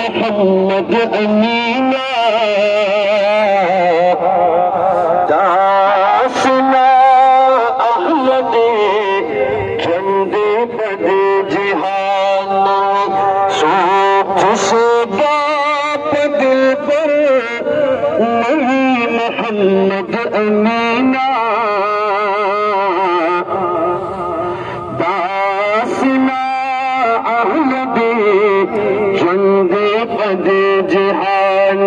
मोहम्मद अमीना दासना अहमद चंदे बदे जिहान सोच से बाप दिल पर नहीं मोहम्मद अमीना दासना अहमद चंदे बदे जिहान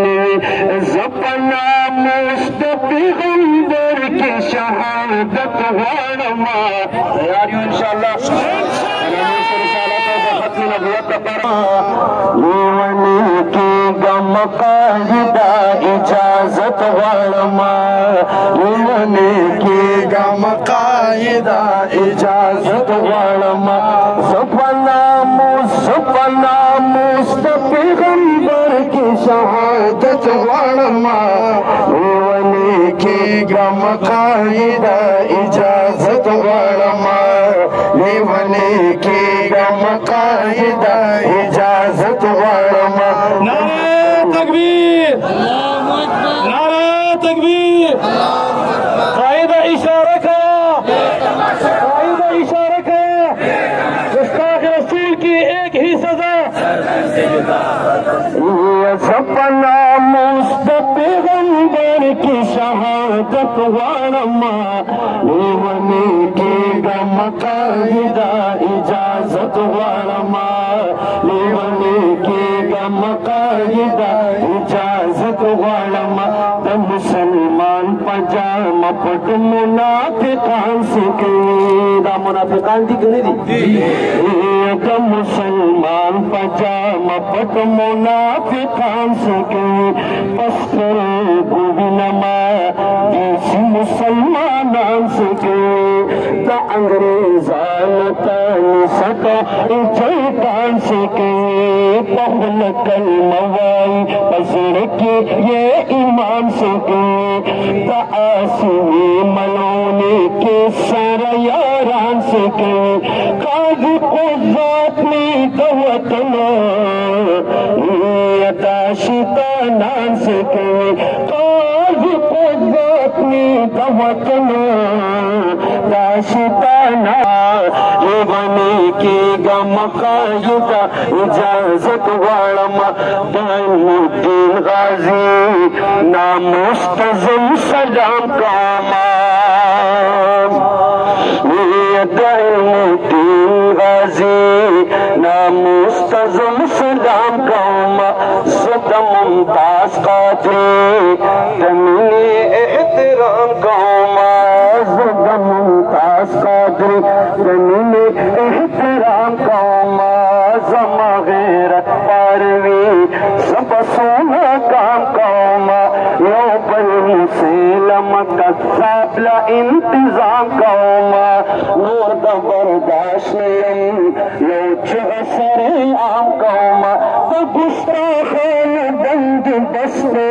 ज़पना मुस्तफ़ीगंबर की शहादत वारमा यारियों इंशाअल्लाह लीवनी की गम कायदा इजाजत वारमा लीवनी की गम कायदा इजाजत वारमा ज़पना मुस्तफ़ीगंबर की शहादत वारमा लीवनी की गम कायदा इजाजत वारमा लीवनी की गम कायदा इजाजत वारमा नारे तकबीर नारे तकबीर कायदा इशारा का कायदा इशारा का गुस्ताख रसूल की एक ही सजा सपना मुस्तफ़ीगंबर की शहादत वारमा लीवनी की गम कायदा इजाजत वारमा लीवनी की गम कायदा इजाजत वारमा त मुसलमान पजामा पट मुनाफिकान से दा मुनाफिकान दी गने दी त मुसलमान पजामा पट मुनाफिकान से पस्कर गोविनमा देसी मुसलमानान से त अंग्रेजान तन सतो इजैतान से पहल कलमवाई पसर के ये ईमान से त आसमी मलोने के सर यारान से काजी को जात में दवतना दाशितानान से काजी को जात में दवतना दाशिताना लीवनी की गम कायदा इजाजत वारमा दाइमुद्दीन गाजी नामुस्तज़म सलाम का मान दाइमुद्दीन गाजी नामुस्तज़म सलाम का मान सदा मुमताज कादरी तमीने एहतराम का मान सदा मुमताज कादरी तमीने एहतराम का मान ज़मा गैरत पारवी सब सोना काम का मान यो बल मुसलम कज़्ज़ाब ला इंतज़ाम का मान नूर द बर्दाश्त यो चुसर आम का मान द गुस्ताखान बंद बस्ते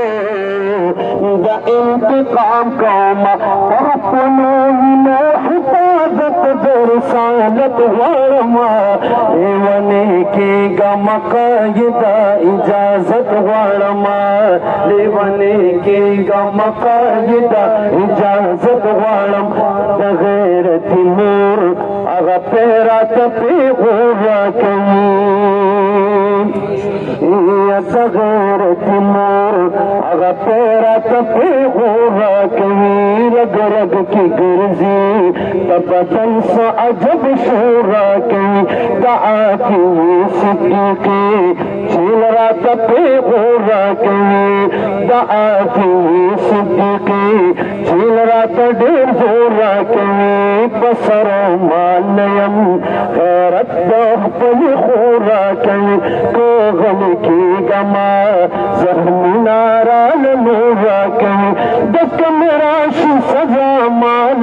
द इंतकाम का मान अपनो हिफाजत दरसालत वारमा लीवनी की गम कायदा इजाजत वारमा लीवनी की गम कायदा इजाजत वारमा बगैर तिमूर अगा पेरा तपी हुआ कहीं बगैर तिमूर अगा पेरा तपी हुआ कहीं रग रग की गर्जी तबदल सा अजब शोरा की दाती सिद्दीकी झील रात पे गोरा की दाती सिद्दीकी झील रात ढेर जोरा की बसर मालयम गैरत पली खोरा की को गम की गमा जख्मी नारा नूरा की दक मेरा सजा मार